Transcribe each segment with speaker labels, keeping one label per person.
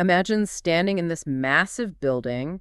Speaker 1: Imagine standing in this massive building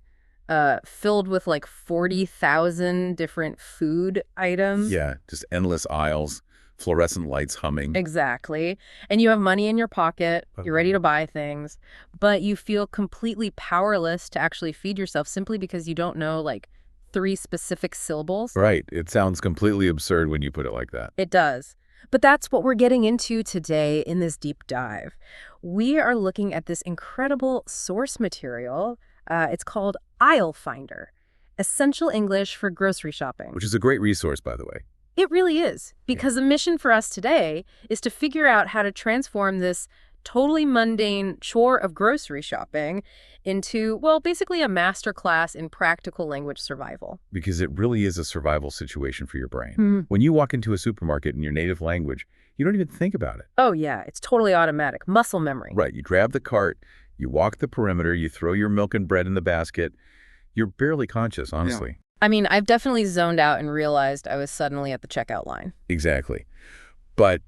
Speaker 1: filled with like 40,000 different food items.
Speaker 2: Yeah, just endless aisles, fluorescent lights humming.
Speaker 1: Exactly. And you have money in your pocket, you're ready to buy things, but you feel completely powerless to actually feed yourself simply because you don't know like 3 specific syllables.
Speaker 2: Right. It sounds completely absurd when you put it like that.
Speaker 1: It does. But that's what we're getting into today in this deep dive. We are looking at this incredible source material. It's called Aisle Finder, Essential English for Grocery Shopping.
Speaker 2: Which is a great resource, by the way.
Speaker 1: It really is, because the mission for us today is to figure out how to transform this totally mundane chore of grocery shopping into, well, basically a masterclass in practical language survival.
Speaker 2: Because it really is a survival situation for your brain. When you walk into a supermarket in your native language, you don't even think about it.
Speaker 1: Oh, yeah, it's totally automatic. Muscle memory.
Speaker 2: Right. You grab the cart, you walk the perimeter, you throw your milk and bread in the basket. You're barely conscious, honestly.
Speaker 1: Yeah. I mean, I've definitely zoned out and realized I was suddenly at the checkout line.
Speaker 2: Exactly. But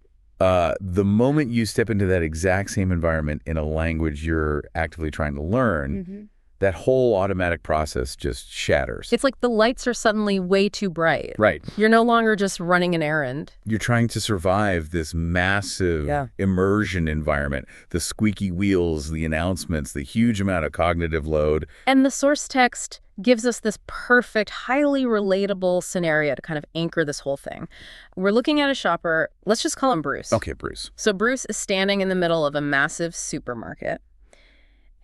Speaker 2: the moment you step into that exact same environment in a language you're actively trying to learn, that whole automatic process just shatters.
Speaker 1: It's like the lights are suddenly way too bright.
Speaker 2: Right.
Speaker 1: You're no longer just running an errand.
Speaker 2: You're trying to survive this massive immersion environment, the squeaky wheels, the announcements, the huge amount of cognitive load.
Speaker 1: And the source text gives us this perfect, highly relatable scenario to kind of anchor this whole thing. We're looking at a shopper. Let's just call him Bruce.
Speaker 2: Okay, Bruce.
Speaker 1: So Bruce is standing in the middle of a massive supermarket,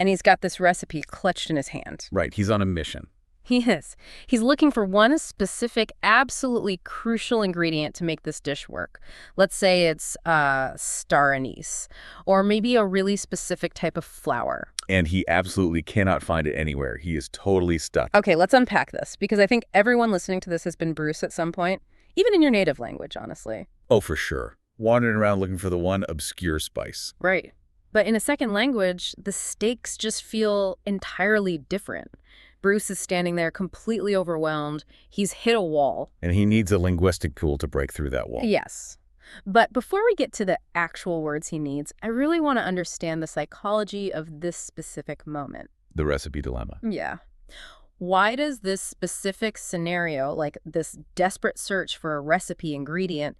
Speaker 1: and he's got this recipe clutched in his hand.
Speaker 2: Right. He's on a mission.
Speaker 1: He is. He's looking for one specific, absolutely crucial ingredient to make this dish work. Let's say it's star anise, or maybe a really specific type of flour.
Speaker 2: And he absolutely cannot find it anywhere. He is totally stuck.
Speaker 1: Okay, let's unpack this, because I think everyone listening to this has been Bruce at some point, even in your native language, honestly.
Speaker 2: Oh, for sure. Wandering around looking for the one obscure spice.
Speaker 1: Right. But in a second language, the stakes just feel entirely different. Bruce is standing there completely overwhelmed. He's hit a wall.
Speaker 2: And he needs a linguistic tool to break through that wall.
Speaker 1: Yes. But before we get to the actual words he needs, I really want to understand the psychology of this specific moment.
Speaker 2: The recipe dilemma.
Speaker 1: Yeah. Why does this specific scenario, like this desperate search for a recipe ingredient,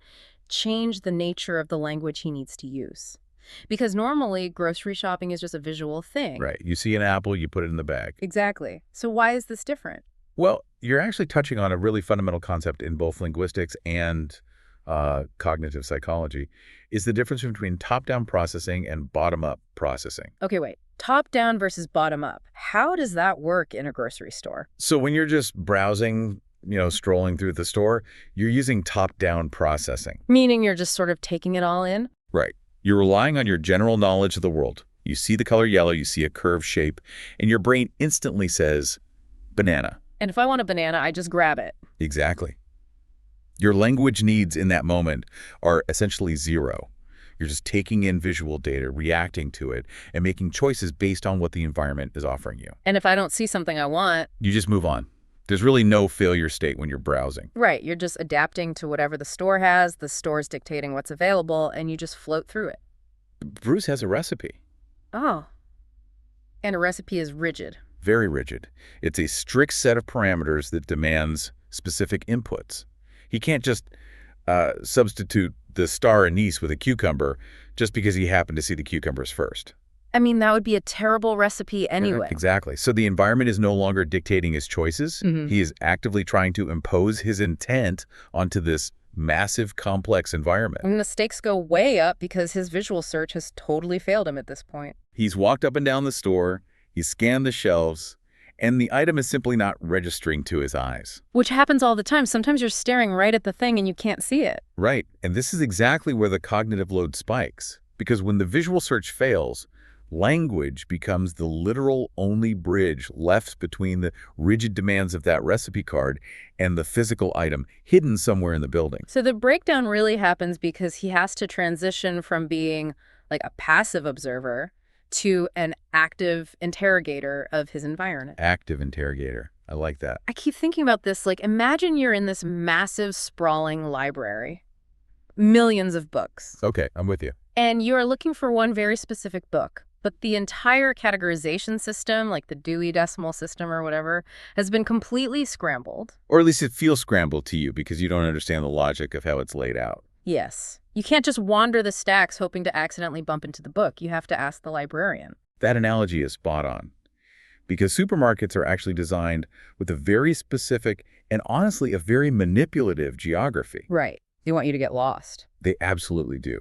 Speaker 1: change the nature of the language he needs to use? Because normally, grocery shopping is just a visual thing.
Speaker 2: Right. You see an apple, you put it in the bag.
Speaker 1: Exactly. So why is this different?
Speaker 2: Well, you're actually touching on a really fundamental concept in both linguistics and cognitive psychology, is the difference between top-down processing and bottom-up processing.
Speaker 1: Okay, wait. Top-down versus bottom-up. How does that work in a grocery store?
Speaker 2: So when you're just browsing, strolling through the store, you're using top-down processing.
Speaker 1: Meaning you're just sort of taking it all in?
Speaker 2: Right. You're relying on your general knowledge of the world. You see the color yellow, you see a curved shape, and your brain instantly says, banana.
Speaker 1: And if I want a banana, I just grab it.
Speaker 2: Exactly. Your language needs in that moment are essentially zero. You're just taking in visual data, reacting to it, and making choices based on what the environment is offering you.
Speaker 1: And if I don't see something I want,
Speaker 2: you just move on. There's really no failure state when you're browsing.
Speaker 1: Right. You're just adapting to whatever the store has, the store's dictating what's available, and you just float through it.
Speaker 2: Bruce has a recipe.
Speaker 1: Oh. And a recipe is rigid.
Speaker 2: Very rigid. It's a strict set of parameters that demands specific inputs. He can't just substitute the star anise with a cucumber just because he happened to see the cucumbers first.
Speaker 1: I mean, that would be a terrible recipe anyway.
Speaker 2: Exactly. So the environment is no longer dictating his choices. He is actively trying to impose his intent onto this massive, complex environment.
Speaker 1: And the stakes go way up because his visual search has totally failed him at this point.
Speaker 2: He's walked up and down the store, he's scanned the shelves, and the item is simply not registering to his eyes.
Speaker 1: Which happens all the time. Sometimes you're staring right at the thing and you can't see it.
Speaker 2: Right. And this is exactly where the cognitive load spikes. Because when the visual search fails, language becomes the literal only bridge left between the rigid demands of that recipe card and the physical item hidden somewhere in the building.
Speaker 1: So the breakdown really happens because he has to transition from being like a passive observer to an active interrogator of his environment.
Speaker 2: Active interrogator. I like that.
Speaker 1: I keep thinking about this. Like, imagine you're in this massive, sprawling library. Millions of books.
Speaker 2: Okay, I'm with you.
Speaker 1: And you are looking for one very specific book. But the entire categorization system, like the Dewey Decimal System or whatever, has been completely scrambled.
Speaker 2: Or at least it feels scrambled to you because you don't understand the logic of how it's laid out.
Speaker 1: Yes. You can't just wander the stacks hoping to accidentally bump into the book. You have to ask the librarian.
Speaker 2: That analogy is spot on. Because supermarkets are actually designed with a very specific and honestly a very manipulative geography.
Speaker 1: Right. They want you to get lost.
Speaker 2: They absolutely do.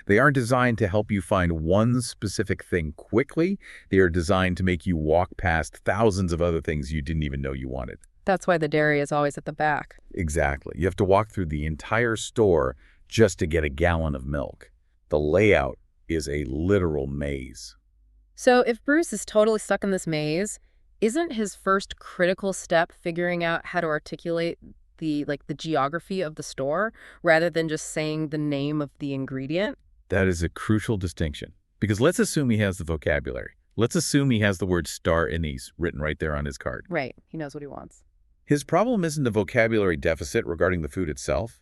Speaker 2: They aren't designed to help you find one specific thing quickly. They are designed to make you walk past thousands of other things you didn't even know you wanted.
Speaker 1: That's why the dairy is always at the back.
Speaker 2: Exactly. You have to walk through the entire store just to get a gallon of milk. The layout is a literal maze.
Speaker 1: So if Bruce is totally stuck in this maze, isn't his first critical step figuring out how to articulate the geography of the store rather than just saying the name of the ingredient?
Speaker 2: That is a crucial distinction. Because let's assume he has the vocabulary. Let's assume he has the word star anise written right there on his card.
Speaker 1: Right. He knows what he wants.
Speaker 2: His problem isn't a vocabulary deficit regarding the food itself.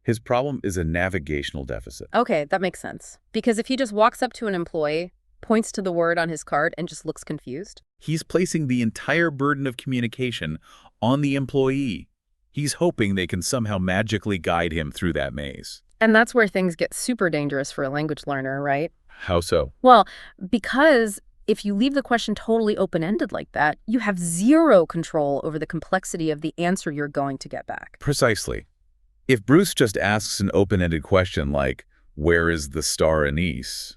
Speaker 2: His problem is a navigational deficit.
Speaker 1: Okay, that makes sense. Because if he just walks up to an employee, points to the word on his card, and just looks confused.
Speaker 2: He's placing the entire burden of communication on the employee. He's hoping they can somehow magically guide him through that maze.
Speaker 1: And that's where things get super dangerous for a language learner, right?
Speaker 2: How so?
Speaker 1: Well, because if you leave the question totally open-ended like that, you have zero control over the complexity of the answer you're going to get back.
Speaker 2: Precisely. If Bruce just asks an open-ended question like, where is the star anise?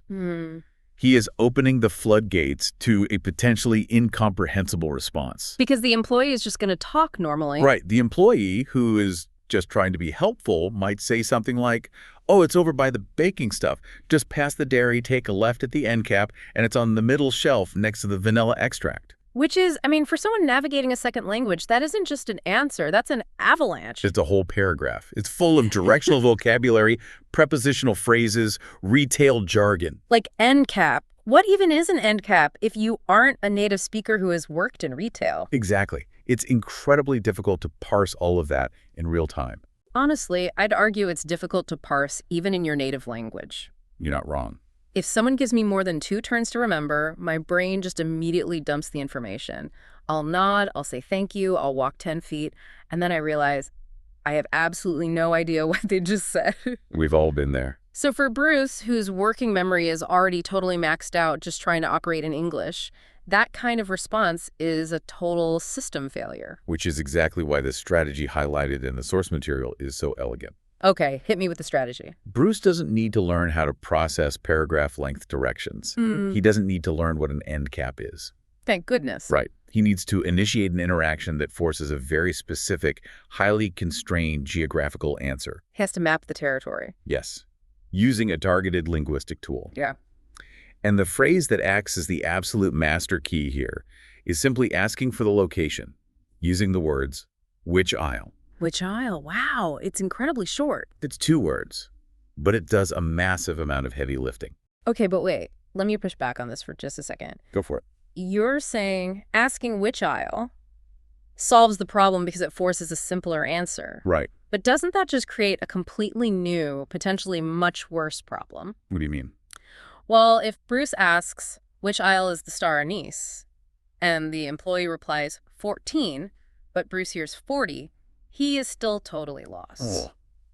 Speaker 2: He is opening the floodgates to a potentially incomprehensible response.
Speaker 1: Because the employee is just going to talk normally.
Speaker 2: Right. The employee, who is just trying to be helpful, might say something like, oh, it's over by the baking stuff. Just past the dairy, take a left at the end cap, and it's on the middle shelf next to the vanilla extract.
Speaker 1: Which is, I mean, for someone navigating a second language, that isn't just an answer. That's an avalanche.
Speaker 2: It's a whole paragraph. It's full of directional vocabulary, prepositional phrases, retail jargon.
Speaker 1: Like end cap. What even is an end cap if you aren't a native speaker who has worked in retail?
Speaker 2: Exactly. It's incredibly difficult to parse all of that in real time.
Speaker 1: Honestly, I'd argue it's difficult to parse even in your native language.
Speaker 2: You're not wrong.
Speaker 1: If someone gives me more than 2 turns to remember, my brain just immediately dumps the information. I'll nod, I'll say thank you, I'll walk 10 feet, and then I realize I have absolutely no idea what they just said.
Speaker 2: We've all been there.
Speaker 1: So for Bruce, whose working memory is already totally maxed out just trying to operate in English, that kind of response is a total system failure.
Speaker 2: Which is exactly why the strategy highlighted in the source material is so elegant.
Speaker 1: Okay, hit me with the strategy.
Speaker 2: Bruce doesn't need to learn how to process paragraph-length directions. He doesn't need to learn what an end cap is.
Speaker 1: Thank goodness.
Speaker 2: Right. He needs to initiate an interaction that forces a very specific, highly constrained geographical answer.
Speaker 1: He has to map the territory.
Speaker 2: Yes. Using a targeted linguistic tool.
Speaker 1: Yeah.
Speaker 2: And the phrase that acts as the absolute master key here is simply asking for the location, using the words, which aisle?
Speaker 1: Which aisle? Wow, it's incredibly short.
Speaker 2: It's 2 words, but it does a massive amount of heavy lifting.
Speaker 1: Okay, but wait. Let me push back on this for just a second.
Speaker 2: Go for it.
Speaker 1: You're saying asking which aisle solves the problem because it forces a simpler answer.
Speaker 2: Right.
Speaker 1: But doesn't that just create a completely new, potentially much worse problem?
Speaker 2: What do you mean?
Speaker 1: Well, if Bruce asks, which aisle is the star anise? And the employee replies, 14, but Bruce hears 40, he is still totally lost.
Speaker 2: Oh,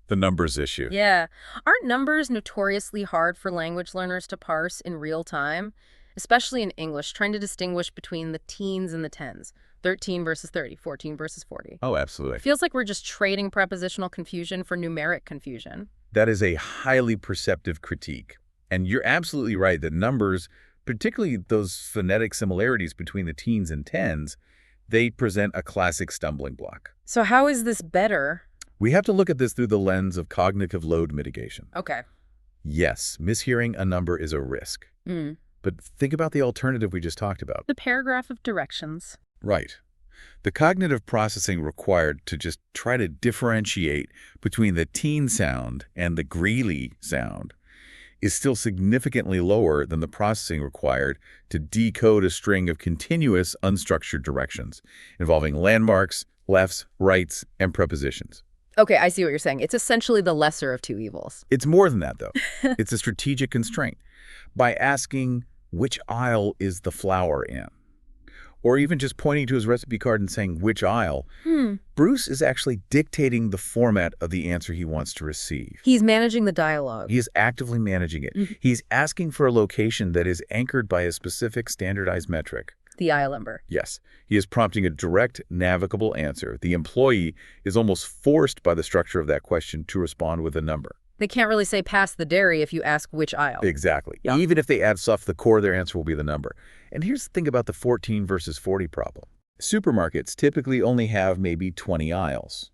Speaker 2: the numbers issue.
Speaker 1: Yeah. Aren't numbers notoriously hard for language learners to parse in real time? Especially in English, trying to distinguish between the teens and the tens. 13 versus 30, 14 versus 40.
Speaker 2: Oh, absolutely.
Speaker 1: Feels like we're just trading prepositional confusion for numeric confusion.
Speaker 2: That is a highly perceptive critique. And you're absolutely right that numbers, particularly those phonetic similarities between the teens and tens, they present a classic stumbling block.
Speaker 1: So how is this better?
Speaker 2: We have to look at this through the lens of cognitive load mitigation.
Speaker 1: Okay.
Speaker 2: Yes, mishearing a number is a risk. But think about the alternative we just talked about.
Speaker 1: The paragraph of directions.
Speaker 2: Right. The cognitive processing required to just try to differentiate between the teen sound and the greely sound is still significantly lower than the processing required to decode a string of continuous unstructured directions involving landmarks, lefts, rights, and prepositions.
Speaker 1: Okay, I see what you're saying. It's essentially the lesser of 2 evils.
Speaker 2: It's more than that, though. It's a strategic constraint. By asking which aisle is the flour in? Or even just pointing to his recipe card and saying, which aisle? Bruce is actually dictating the format of the answer he wants to receive.
Speaker 1: He's managing the dialogue.
Speaker 2: He is actively managing it. He's asking for a location that is anchored by a specific standardized metric.
Speaker 1: The aisle number.
Speaker 2: Yes, he is prompting a direct, navigable answer. The employee is almost forced by the structure of that question to respond with a number.
Speaker 1: They can't really say pass the dairy if you ask which aisle.
Speaker 2: Exactly.
Speaker 1: Yeah.
Speaker 2: Even if they add stuff, the core of their answer will be the number. And here's the thing about the 14 versus 40 problem. Supermarkets typically only have maybe 20 aisles.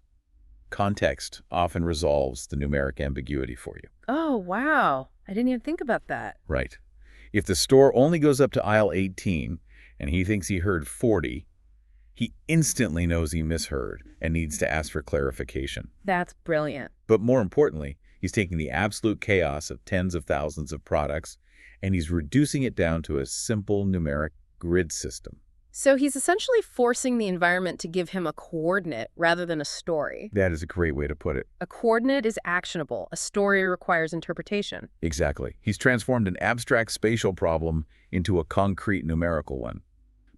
Speaker 2: Context often resolves the numeric ambiguity for you.
Speaker 1: Oh, wow. I didn't even think about that.
Speaker 2: Right. If the store only goes up to aisle 18 and he thinks he heard 40, he instantly knows he misheard and needs to ask for clarification.
Speaker 1: That's brilliant.
Speaker 2: But more importantly, he's taking the absolute chaos of tens of thousands of products and he's reducing it down to a simple numeric grid system.
Speaker 1: So he's essentially forcing the environment to give him a coordinate rather than a story.
Speaker 2: That is a great way to put it.
Speaker 1: A coordinate is actionable. A story requires interpretation.
Speaker 2: Exactly. He's transformed an abstract spatial problem into a concrete numerical one.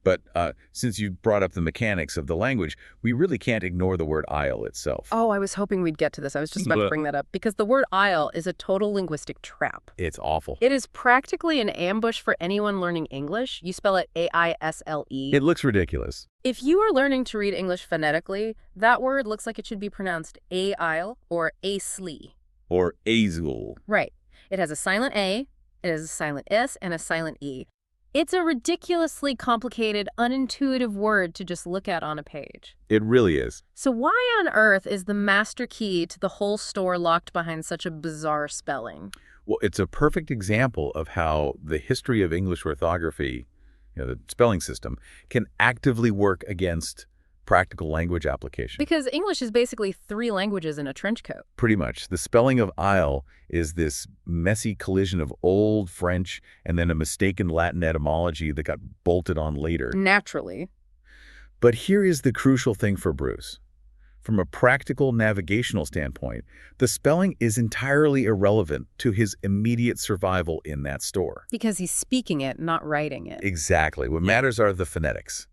Speaker 2: But since you brought up the mechanics of the language, we really can't ignore the word aisle itself.
Speaker 1: Oh, I was hoping we'd get to this. I was just about to bring that up because the word aisle is a total linguistic trap.
Speaker 2: It's awful.
Speaker 1: It is practically an ambush for anyone learning English. You spell it A-I-S-L-E.
Speaker 2: It looks ridiculous.
Speaker 1: If you are learning to read English phonetically, that word looks like it should be pronounced a-aisle or a-slee.
Speaker 2: Or azul.
Speaker 1: Right. It has a silent A, it has a silent S, and a silent E. It's a ridiculously complicated, unintuitive word to just look at on a page.
Speaker 2: It really is.
Speaker 1: So why on earth is the master key to the whole store locked behind such a bizarre spelling?
Speaker 2: Well, it's a perfect example of how the history of English orthography, the spelling system, can actively work against practical language application.
Speaker 1: Because English is basically 3 languages in a trench coat.
Speaker 2: Pretty much. The spelling of aisle is this messy collision of old French and then a mistaken Latin etymology that got bolted on later.
Speaker 1: Naturally.
Speaker 2: But here is the crucial thing for Bruce. From a practical navigational standpoint, the spelling is entirely irrelevant to his immediate survival in that store.
Speaker 1: Because he's speaking it, not writing it.
Speaker 2: Exactly. What matters are the phonetics.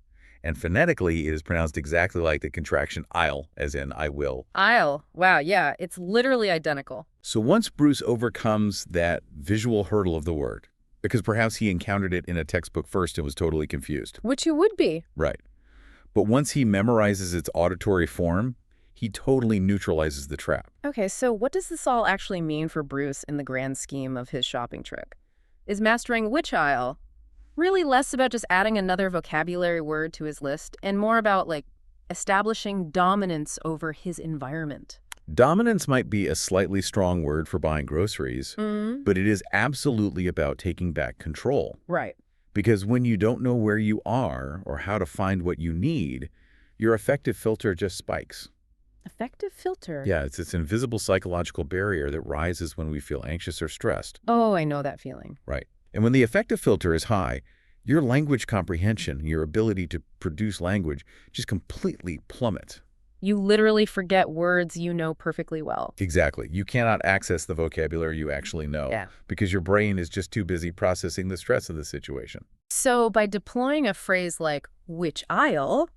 Speaker 2: And phonetically, it is pronounced exactly like the contraction I'll, as in I will.
Speaker 1: Aisle. Wow, yeah, it's literally identical.
Speaker 2: So once Bruce overcomes that visual hurdle of the word, because perhaps he encountered it in a textbook first and was totally confused.
Speaker 1: Which you would be.
Speaker 2: Right. But once he memorizes its auditory form, he totally neutralizes the trap.
Speaker 1: Okay, so what does this all actually mean for Bruce in the grand scheme of his shopping trip? Is mastering which aisle really less about just adding another vocabulary word to his list and more about, like, establishing dominance over his environment?
Speaker 2: Dominance might be a slightly strong word for buying groceries, but it is absolutely about taking back control.
Speaker 1: Right.
Speaker 2: Because when you don't know where you are or how to find what you need, your affective filter just spikes.
Speaker 1: Effective filter?
Speaker 2: Yeah, it's this invisible psychological barrier that rises when we feel anxious or stressed.
Speaker 1: Oh, I know that feeling.
Speaker 2: Right. And when the affective filter is high, your language comprehension, your ability to produce language, just completely plummet.
Speaker 1: You literally forget words you know perfectly well.
Speaker 2: Exactly. You cannot access the vocabulary you actually know because your brain is just too busy processing the stress of the situation.
Speaker 1: So by deploying a phrase like, which aisle,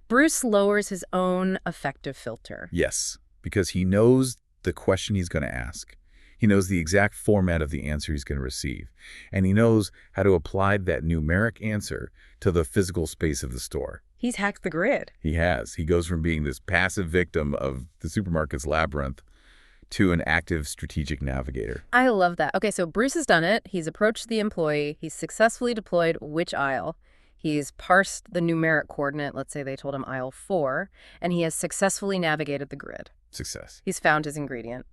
Speaker 1: Bruce lowers his own affective filter.
Speaker 2: Yes, because he knows the question he's going to ask. He knows the exact format of the answer he's going to receive. And he knows how to apply that numeric answer to the physical space of the store.
Speaker 1: He's hacked the grid.
Speaker 2: He has. He goes from being this passive victim of the supermarket's labyrinth to an active strategic navigator.
Speaker 1: I love that. Okay, so Bruce has done it. He's approached the employee. He's successfully deployed which aisle. He's parsed the numeric coordinate. Let's say they told him aisle 4. And he has successfully navigated the grid.
Speaker 2: Success.
Speaker 1: He's found his ingredient.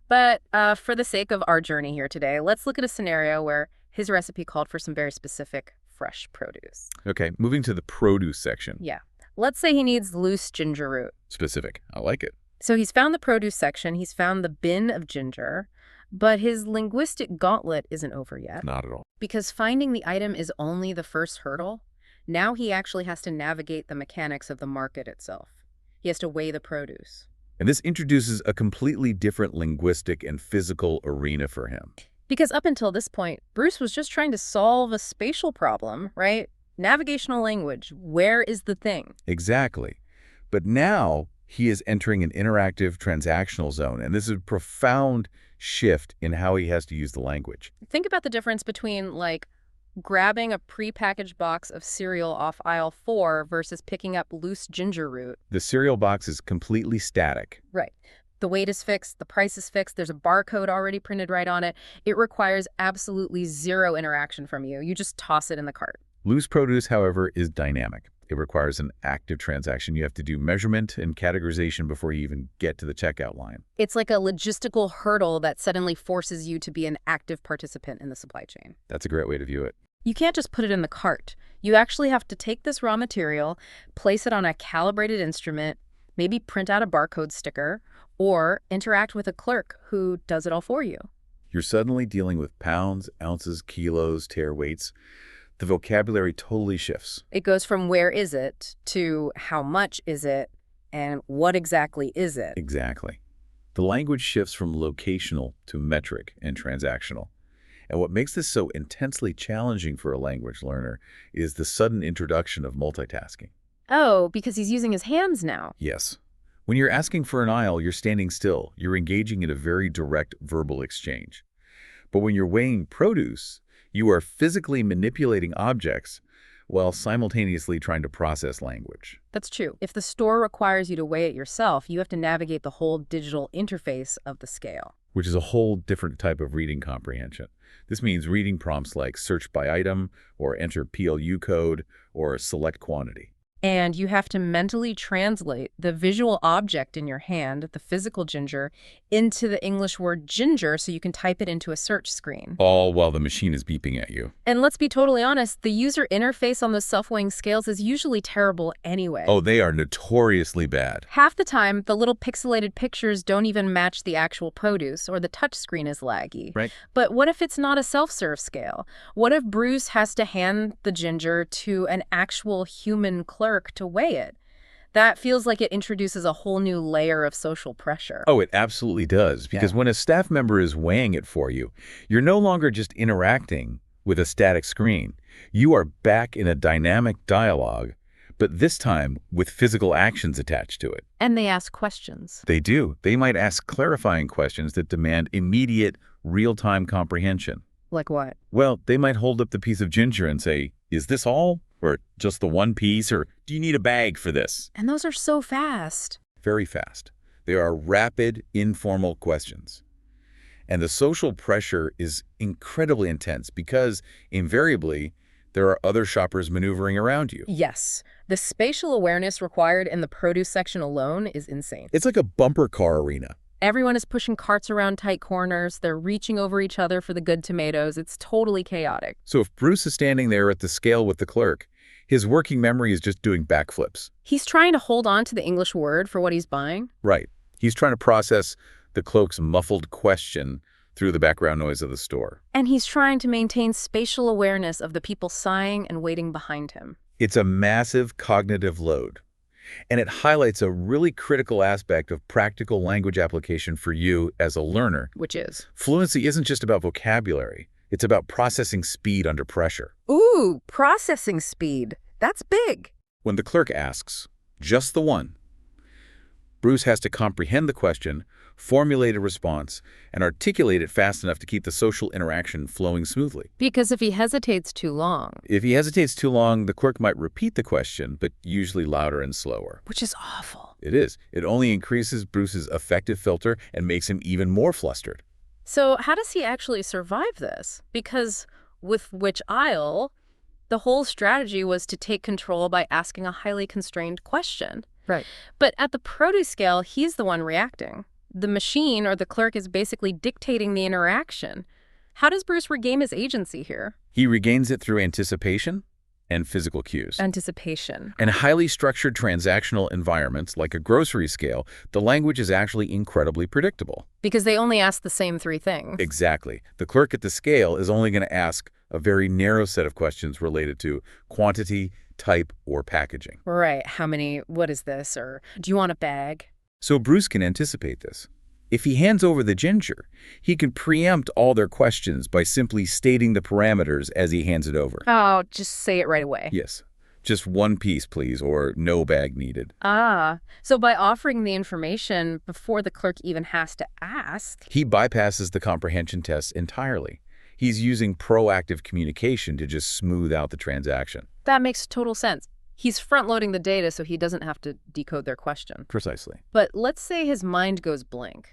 Speaker 1: But for the sake of our journey here today, let's look at a scenario where his recipe called for some very specific fresh produce.
Speaker 2: Okay, moving to the produce section.
Speaker 1: Yeah. Let's say he needs loose ginger root.
Speaker 2: Specific. I like it.
Speaker 1: So he's found the produce section. He's found the bin of ginger. But his linguistic gauntlet isn't over yet.
Speaker 2: Not at all.
Speaker 1: Because finding the item is only the first hurdle. Now he actually has to navigate the mechanics of the market itself. He has to weigh the produce.
Speaker 2: And this introduces a completely different linguistic and physical arena for him.
Speaker 1: Because up until this point, Bruce was just trying to solve a spatial problem, right? Navigational language. Where is the thing?
Speaker 2: Exactly. But now he is entering an interactive transactional zone, and this is a profound shift in how he has to use the language.
Speaker 1: Think about the difference between, like, grabbing a prepackaged box of cereal off aisle 4 versus picking up loose ginger root.
Speaker 2: The cereal box is completely static.
Speaker 1: Right. The weight is fixed, the price is fixed, there's a barcode already printed right on it. It requires absolutely zero interaction from you. You just toss it in the cart.
Speaker 2: Loose produce, however, is dynamic. It requires an active transaction. You have to do measurement and categorization before you even get to the checkout line.
Speaker 1: It's like a logistical hurdle that suddenly forces you to be an active participant in the supply chain.
Speaker 2: That's a great way to view it.
Speaker 1: You can't just put it in the cart. You actually have to take this raw material, place it on a calibrated instrument, maybe print out a barcode sticker, or interact with a clerk who does it all for you.
Speaker 2: You're suddenly dealing with pounds, ounces, kilos, tare weights. The vocabulary totally shifts.
Speaker 1: It goes from where is it to how much is it and what exactly is it.
Speaker 2: Exactly. The language shifts from locational to metric and transactional. And what makes this so intensely challenging for a language learner is the sudden introduction of multitasking.
Speaker 1: Oh, because he's using his hands now.
Speaker 2: Yes. When you're asking for an aisle, you're standing still. You're engaging in a very direct verbal exchange. But when you're weighing produce, you are physically manipulating objects while simultaneously trying to process language.
Speaker 1: That's true. If the store requires you to weigh it yourself, you have to navigate the whole digital interface of the scale.
Speaker 2: Which is a whole different type of reading comprehension. This means reading prompts like search by item, or enter PLU code, or select quantity.
Speaker 1: And you have to mentally translate the visual object in your hand, the physical ginger, into the English word ginger so you can type it into a search screen.
Speaker 2: All while the machine is beeping at you.
Speaker 1: And let's be totally honest, the user interface on those self-weighing scales is usually terrible anyway.
Speaker 2: Oh, they are notoriously bad.
Speaker 1: Half the time, the little pixelated pictures don't even match the actual produce, or the touch screen is laggy.
Speaker 2: Right.
Speaker 1: But what if it's not a self-serve scale? What if Bruce has to hand the ginger to an actual human clerk to weigh it? That feels like it introduces a whole new layer of social pressure.
Speaker 2: Oh, it absolutely does. Because when a staff member is weighing it for you, you're no longer just interacting with a static screen. You are back in a dynamic dialogue, but this time with physical actions attached to it.
Speaker 1: And they ask questions.
Speaker 2: They do. They might ask clarifying questions that demand immediate, real-time comprehension.
Speaker 1: Like what?
Speaker 2: Well, they might hold up the piece of ginger and say, "Is this all? Or just the one piece? Or do you need a bag for this?"
Speaker 1: And those are so fast.
Speaker 2: Very fast. They are rapid, informal questions. And the social pressure is incredibly intense because, invariably, there are other shoppers maneuvering around you.
Speaker 1: Yes. The spatial awareness required in the produce section alone is insane.
Speaker 2: It's like a bumper car arena.
Speaker 1: Everyone is pushing carts around tight corners. They're reaching over each other for the good tomatoes. It's totally chaotic.
Speaker 2: So if Bruce is standing there at the scale with the clerk, his working memory is just doing backflips.
Speaker 1: He's trying to hold on to the English word for what he's buying.
Speaker 2: Right. He's trying to process the clerk's muffled question through the background noise of the store.
Speaker 1: And he's trying to maintain spatial awareness of the people sighing and waiting behind him.
Speaker 2: It's a massive cognitive load. And it highlights a really critical aspect of practical language application for you as a learner.
Speaker 1: Which is?
Speaker 2: Fluency isn't just about vocabulary. It's about processing speed under pressure.
Speaker 1: Ooh, processing speed. That's big.
Speaker 2: When the clerk asks, just the one, Bruce has to comprehend the question, formulate a response, and articulate it fast enough to keep the social interaction flowing smoothly.
Speaker 1: Because if he hesitates too long...
Speaker 2: If he hesitates too long, the clerk might repeat the question, but usually louder and slower.
Speaker 1: Which is awful.
Speaker 2: It is. It only increases Bruce's affective filter and makes him even more flustered.
Speaker 1: So how does he actually survive this? Because with which aisle, the whole strategy was to take control by asking a highly constrained question. Right. But at the produce scale, he's the one reacting. The machine or the clerk is basically dictating the interaction. How does Bruce regain his agency here?
Speaker 2: He regains it through anticipation and physical cues.
Speaker 1: Anticipation.
Speaker 2: In highly structured transactional environments, like a grocery scale, the language is actually incredibly predictable.
Speaker 1: Because they only ask the same three things.
Speaker 2: Exactly. The clerk at the scale is only going to ask a very narrow set of questions related to quantity, type, or packaging.
Speaker 1: Right. How many, what is this? Or do you want a bag?
Speaker 2: So Bruce can anticipate this. If he hands over the ginger, he can preempt all their questions by simply stating the parameters as he hands it over.
Speaker 1: Oh, just say it right away.
Speaker 2: Yes. Just one piece, please, or no bag needed.
Speaker 1: Ah, so by offering the information before the clerk even has to ask.
Speaker 2: He bypasses the comprehension test entirely. He's using proactive communication to just smooth out the transaction.
Speaker 1: That makes total sense. He's front-loading the data so he doesn't have to decode their question.
Speaker 2: Precisely.
Speaker 1: But let's say his mind goes blank.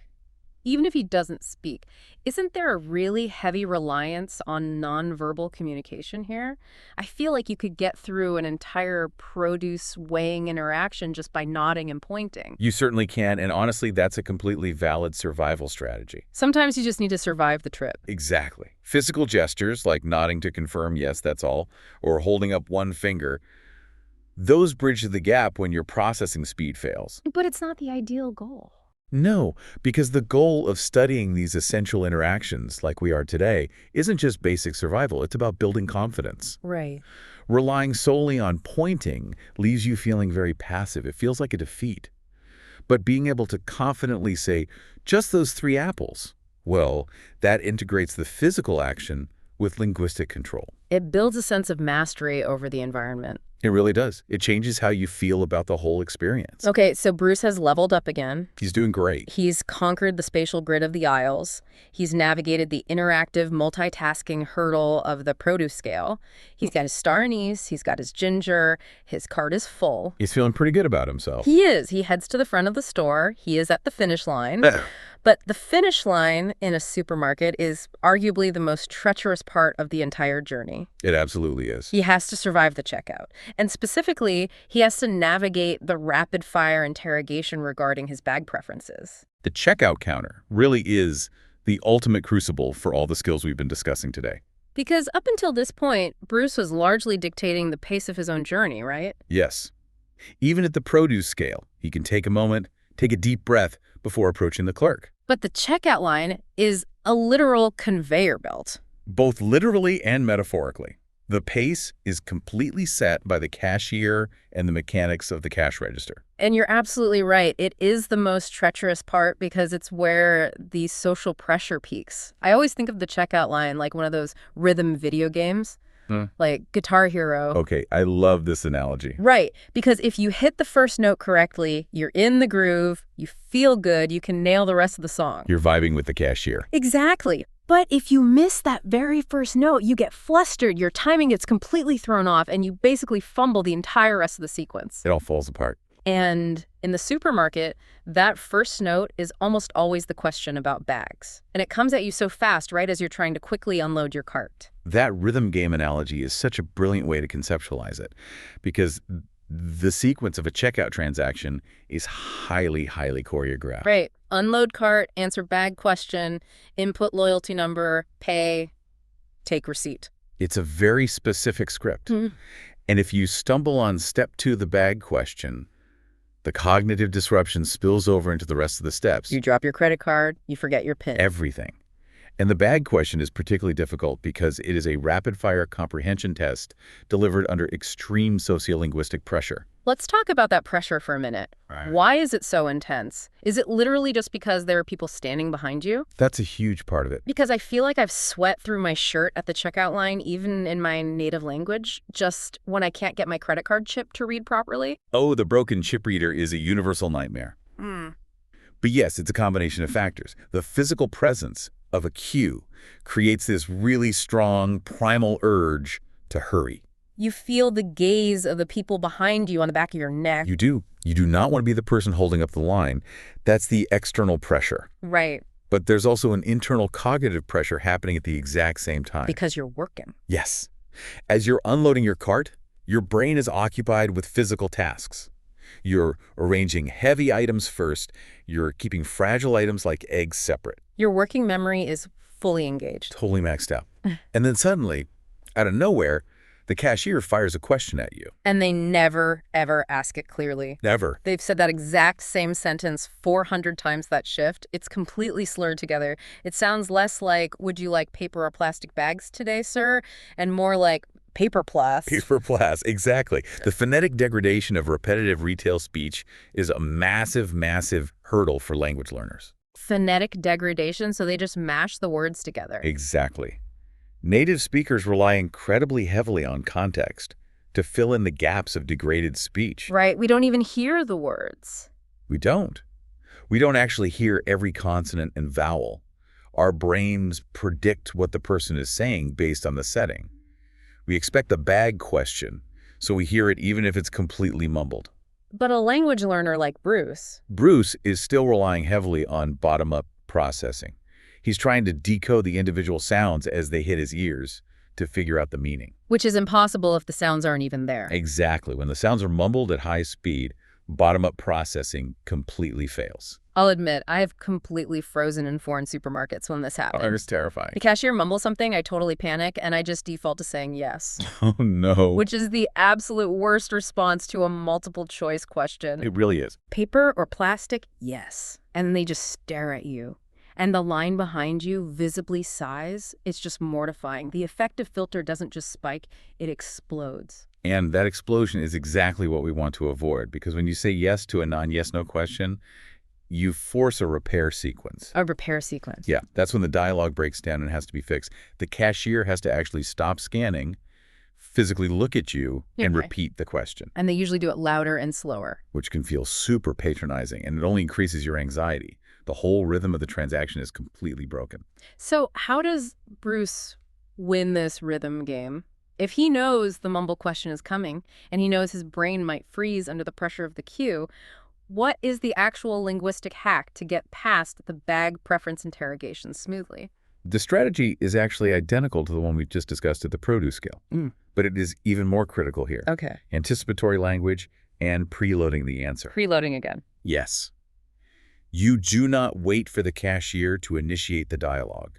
Speaker 1: Even if he doesn't speak, isn't there a really heavy reliance on nonverbal communication here? I feel like you could get through an entire produce weighing interaction just by nodding and pointing.
Speaker 2: You certainly can, and honestly, that's a completely valid survival strategy.
Speaker 1: Sometimes you just need to survive the trip.
Speaker 2: Exactly. Physical gestures, like nodding to confirm, yes, that's all, or holding up one finger, those bridge the gap when your processing speed fails.
Speaker 1: But it's not the ideal goal.
Speaker 2: No, because the goal of studying these essential interactions, like we are today, isn't just basic survival. It's about building confidence.
Speaker 1: Right.
Speaker 2: Relying solely on pointing leaves you feeling very passive. It feels like a defeat. But being able to confidently say, just those 3 apples, well, that integrates the physical action with linguistic control.
Speaker 1: It builds a sense of mastery over the environment.
Speaker 2: It really does. It changes how you feel about the whole experience.
Speaker 1: Okay, so Bruce has leveled up again.
Speaker 2: He's doing great.
Speaker 1: He's conquered the spatial grid of the aisles. He's navigated the interactive multitasking hurdle of the produce scale. He's got his star anise. He's got his ginger. His cart is full.
Speaker 2: He's feeling pretty good about himself.
Speaker 1: He is. He heads to the front of the store. He is at the finish line. But the finish line in a supermarket is arguably the most treacherous part of the entire journey.
Speaker 2: It absolutely is.
Speaker 1: He has to survive the checkout. And specifically, he has to navigate the rapid-fire interrogation regarding his bag preferences.
Speaker 2: The checkout counter really is the ultimate crucible for all the skills we've been discussing today.
Speaker 1: Because up until this point, Bruce was largely dictating the pace of his own journey, right?
Speaker 2: Yes. Even at the produce scale, he can take a moment, take a deep breath before approaching the clerk.
Speaker 1: But the checkout line is a literal conveyor belt.
Speaker 2: Both literally and metaphorically. The pace is completely set by the cashier and the mechanics of the cash register.
Speaker 1: And you're absolutely right. It is the most treacherous part because it's where the social pressure peaks. I always think of the checkout line like one of those rhythm video games, like Guitar Hero.
Speaker 2: Okay, I love this analogy.
Speaker 1: Right, because if you hit the first note correctly, you're in the groove, you feel good, you can nail the rest of the song.
Speaker 2: You're vibing with the cashier.
Speaker 1: Exactly. But if you miss that very first note, you get flustered, your timing gets completely thrown off, and you basically fumble the entire rest of the sequence.
Speaker 2: It all falls apart.
Speaker 1: And in the supermarket, that first note is almost always the question about bags. And it comes at you so fast, right as you're trying to quickly unload your cart.
Speaker 2: That rhythm game analogy is such a brilliant way to conceptualize it, because the sequence of a checkout transaction is highly, highly choreographed.
Speaker 1: Right. Unload cart, answer bag question, input loyalty number, pay, take receipt.
Speaker 2: It's a very specific script. And if you stumble on step 2, the bag question, the cognitive disruption spills over into the rest of the steps.
Speaker 1: You drop your credit card, you forget your PIN.
Speaker 2: Everything. And the bag question is particularly difficult because it is a rapid-fire comprehension test delivered under extreme sociolinguistic pressure.
Speaker 1: Let's talk about that pressure for a minute.
Speaker 2: Right.
Speaker 1: Why is it so intense? Is it literally just because there are people standing behind you?
Speaker 2: That's a huge part of it.
Speaker 1: Because I feel like I've sweat through my shirt at the checkout line, even in my native language, just when I can't get my credit card chip to read properly.
Speaker 2: Oh, the broken chip reader is a universal nightmare. But yes, it's a combination of factors. The physical presence of a queue creates this really strong primal urge to hurry.
Speaker 1: You feel the gaze of the people behind you on the back of your neck.
Speaker 2: You do. You do not want to be the person holding up the line. That's the external pressure.
Speaker 1: Right.
Speaker 2: But there's also an internal cognitive pressure happening at the exact same time.
Speaker 1: Because you're working.
Speaker 2: Yes. As you're unloading your cart, your brain is occupied with physical tasks. You're arranging heavy items first. You're keeping fragile items like eggs separate.
Speaker 1: Your working memory is fully engaged.
Speaker 2: Totally maxed out. And then suddenly, out of nowhere, the cashier fires a question at you.
Speaker 1: And they never, ever ask it clearly.
Speaker 2: Never.
Speaker 1: They've said that exact same sentence 400 times that shift. It's completely slurred together. It sounds less like, would you like paper or plastic bags today, sir? And more like, paper plus.
Speaker 2: Paper plus, exactly. The phonetic degradation of repetitive retail speech is a massive, massive hurdle for language learners.
Speaker 1: Phonetic degradation, so they just mash the words together.
Speaker 2: Exactly. Native speakers rely incredibly heavily on context to fill in the gaps of degraded speech.
Speaker 1: Right, we don't even hear the words.
Speaker 2: We don't. We don't actually hear every consonant and vowel. Our brains predict what the person is saying based on the setting. We expect a bag question, so we hear it even if it's completely mumbled.
Speaker 1: But a language learner like
Speaker 2: Bruce is still relying heavily on bottom-up processing. He's trying to decode the individual sounds as they hit his ears to figure out the meaning.
Speaker 1: which is impossible if the sounds aren't even there.
Speaker 2: Exactly. When the sounds are mumbled at high speed, bottom-up processing completely fails.
Speaker 1: I'll admit, I have completely frozen in foreign supermarkets when this happens.
Speaker 2: Oh, it's terrifying.
Speaker 1: The cashier mumbles something, I totally panic, and I just default to saying yes.
Speaker 2: Oh, no.
Speaker 1: Which is the absolute worst response to a multiple choice question.
Speaker 2: It really is.
Speaker 1: Paper or plastic? Yes. And they just stare at you. And the line behind you visibly sighs. It's just mortifying. The effective filter doesn't just spike, it explodes.
Speaker 2: And that explosion is exactly what we want to avoid, because when you say yes to a non-yes-no question, you force a repair sequence.
Speaker 1: A repair sequence.
Speaker 2: Yeah, that's when the dialogue breaks down and has to be fixed. The cashier has to actually stop scanning, physically look at you, and
Speaker 1: Okay.
Speaker 2: repeat the question,
Speaker 1: And they usually do it louder and slower.
Speaker 2: which can feel super patronizing, and it only increases your anxiety. The whole rhythm of the transaction is completely broken.
Speaker 1: So how does Bruce win this rhythm game? If he knows the mumble question is coming, and he knows his brain might freeze under the pressure of the cue, what is the actual linguistic hack to get past the bag preference interrogation smoothly?
Speaker 2: The strategy is actually identical to the one we just discussed at the produce scale, but it is even more critical here.
Speaker 1: Okay.
Speaker 2: Anticipatory language and preloading the answer.
Speaker 1: Preloading again.
Speaker 2: Yes. You do not wait for the cashier to initiate the dialogue.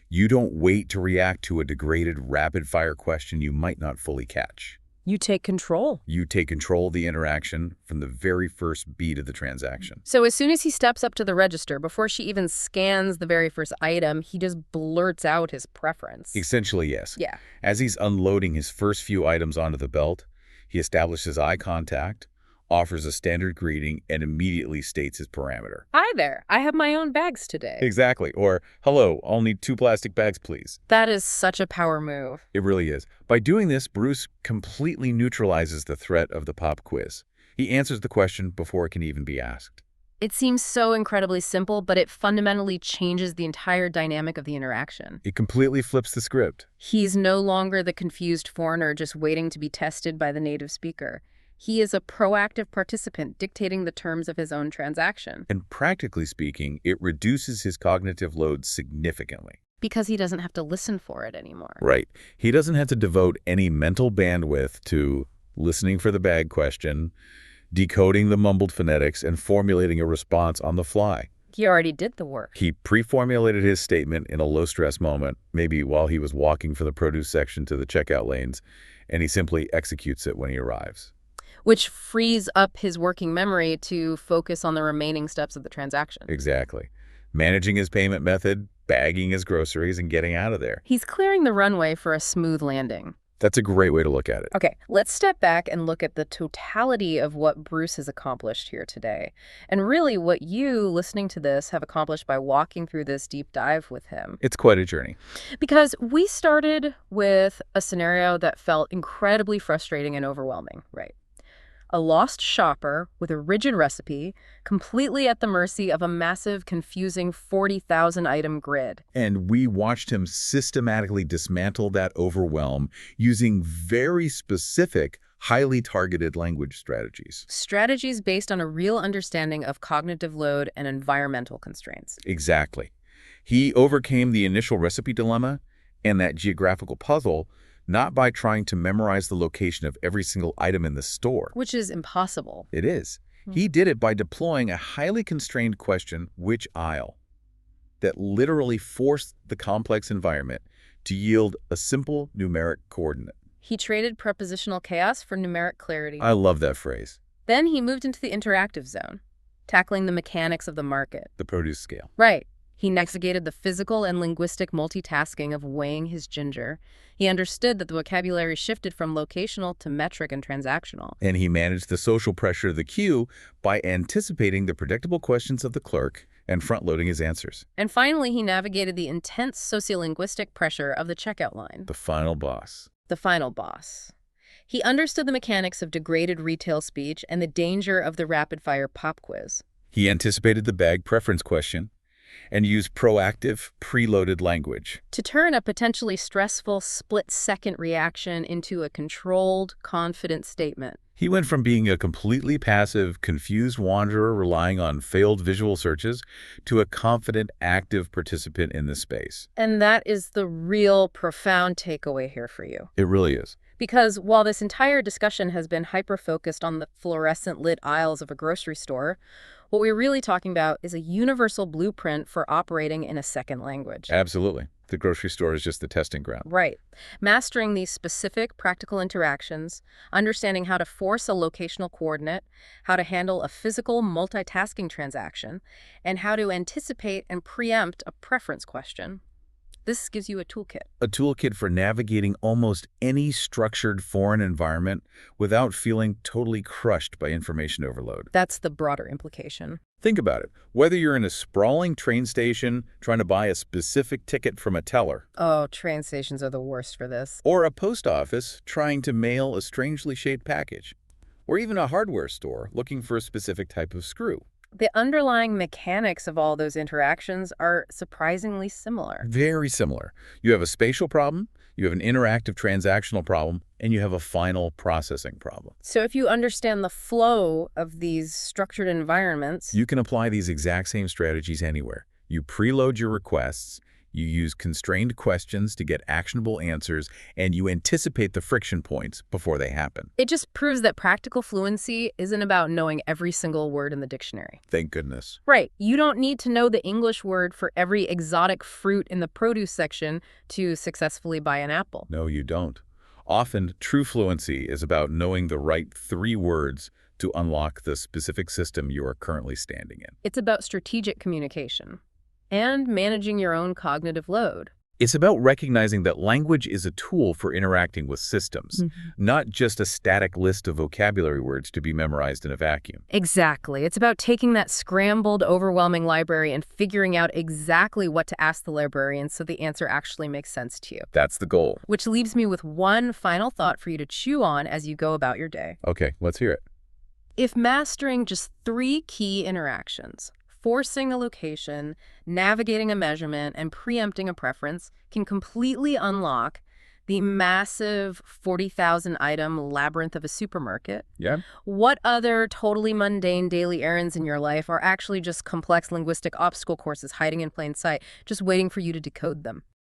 Speaker 2: You don't wait to react to a degraded rapid-fire question you might not fully catch.
Speaker 1: You take control.
Speaker 2: You take control of the interaction from the very first beat of the transaction.
Speaker 1: So as soon as he steps up to the register, before she even scans the very first item, he just blurts out his preference.
Speaker 2: Essentially, yes.
Speaker 1: Yeah.
Speaker 2: As he's unloading his first few items onto the belt, he establishes eye contact, offers a standard greeting, and immediately states his parameter.
Speaker 1: Hi there. I have my own bags today.
Speaker 2: Exactly. Or, hello, I'll need 2 plastic bags, please.
Speaker 1: That is such a power move.
Speaker 2: It really is. By doing this, Bruce completely neutralizes the threat of the pop quiz. He answers the question before it can even be asked.
Speaker 1: It seems so incredibly simple, but it fundamentally changes the entire dynamic of the interaction.
Speaker 2: It completely flips the script.
Speaker 1: He's no longer the confused foreigner just waiting to be tested by the native speaker. He is a proactive participant dictating the terms of his own transaction.
Speaker 2: And practically speaking, it reduces his cognitive load significantly.
Speaker 1: Because he doesn't have to listen for it anymore.
Speaker 2: Right. He doesn't have to devote any mental bandwidth to listening for the bag question, decoding the mumbled phonetics, and formulating a response on the fly.
Speaker 1: He already did the work.
Speaker 2: He pre-formulated his statement in a low-stress moment, maybe while he was walking from the produce section to the checkout lanes, and he simply executes it when he arrives.
Speaker 1: Which frees up his working memory to focus on the remaining steps of the transaction.
Speaker 2: Exactly. Managing his payment method, bagging his groceries, and getting out of there.
Speaker 1: He's clearing the runway for a smooth landing.
Speaker 2: That's a great way to look at it.
Speaker 1: Okay, let's step back and look at the totality of what Bruce has accomplished here today. And really what you, listening to this, have accomplished by walking through this deep dive with him.
Speaker 2: It's quite a journey.
Speaker 1: Because we started with a scenario that felt incredibly frustrating and overwhelming, right? A lost shopper with a rigid recipe, completely at the mercy of a massive, confusing 40,000-item grid.
Speaker 2: And we watched him systematically dismantle that overwhelm using very specific, highly targeted language strategies.
Speaker 1: Strategies based on a real understanding of cognitive load and environmental constraints.
Speaker 2: Exactly. He overcame the initial recipe dilemma and that geographical puzzle not by trying to memorize the location of every single item in the store.
Speaker 1: Which is impossible.
Speaker 2: It is. He did it by deploying a highly constrained question, which aisle, that literally forced the complex environment to yield a simple numeric coordinate.
Speaker 1: He traded prepositional chaos for numeric clarity.
Speaker 2: I love that phrase.
Speaker 1: Then he moved into the interactive zone, tackling the mechanics of the market.
Speaker 2: The produce scale.
Speaker 1: Right. He navigated the physical and linguistic multitasking of weighing his ginger. He understood that the vocabulary shifted from locational to metric and transactional.
Speaker 2: And he managed the social pressure of the queue by anticipating the predictable questions of the clerk and front-loading his answers.
Speaker 1: And finally, he navigated the intense sociolinguistic pressure of the checkout line.
Speaker 2: The final boss.
Speaker 1: The final boss. He understood the mechanics of degraded retail speech and the danger of the rapid-fire pop quiz.
Speaker 2: He anticipated the bag preference question and used proactive, preloaded language.
Speaker 1: To turn a potentially stressful split-second reaction into a controlled, confident statement.
Speaker 2: He went from being a completely passive, confused wanderer relying on failed visual searches to a confident, active participant in the space.
Speaker 1: And that is the real profound takeaway here for you.
Speaker 2: It really is.
Speaker 1: Because while this entire discussion has been hyper-focused on the fluorescent lit aisles of a grocery store, what we're really talking about is a universal blueprint for operating in a second language.
Speaker 2: Absolutely. The grocery store is just the testing ground.
Speaker 1: Right. Mastering these specific practical interactions, understanding how to force a locational coordinate, how to handle a physical multitasking transaction, and how to anticipate and preempt a preference question. This gives you a toolkit.
Speaker 2: A toolkit for navigating almost any structured foreign environment without feeling totally crushed by information overload.
Speaker 1: That's the broader implication.
Speaker 2: Think about it. Whether you're in a sprawling train station trying to buy a specific ticket from a teller,
Speaker 1: Oh, train stations are the worst for this.
Speaker 2: or a post office trying to mail a strangely shaped package, or even a hardware store looking for a specific type of screw.
Speaker 1: The underlying mechanics of all those interactions are surprisingly similar.
Speaker 2: Very similar. You have a spatial problem, you have an interactive transactional problem, and you have a final processing problem.
Speaker 1: So if you understand the flow of these structured environments,
Speaker 2: You can apply these exact same strategies anywhere. You preload your requests, you use constrained questions to get actionable answers, and you anticipate the friction points before they happen.
Speaker 1: it just proves that practical fluency isn't about knowing every single word in the dictionary.
Speaker 2: Thank goodness.
Speaker 1: Right. You don't need to know the English word for every exotic fruit in the produce section to successfully buy an apple.
Speaker 2: No, you don't. Often, true fluency is about knowing the right 3 words to unlock the specific system you are currently standing in.
Speaker 1: It's about strategic communication and managing your own cognitive load.
Speaker 2: It's about recognizing that language is a tool for interacting with systems, not just a static list of vocabulary words to be memorized in a vacuum.
Speaker 1: Exactly. It's about taking that scrambled, overwhelming library and figuring out exactly what to ask the librarian so the answer actually makes sense to you.
Speaker 2: That's the goal.
Speaker 1: Which leaves me with one final thought for you to chew on as you go about your day.
Speaker 2: Okay, let's hear it.
Speaker 1: If mastering just 3 key interactions, forcing a location, navigating a measurement, and preempting a preference can completely unlock the massive 40,000 item labyrinth of a supermarket.
Speaker 2: Yeah?
Speaker 1: What other totally mundane daily errands in your life are actually just complex linguistic obstacle courses hiding in plain sight, just waiting for you to decode them?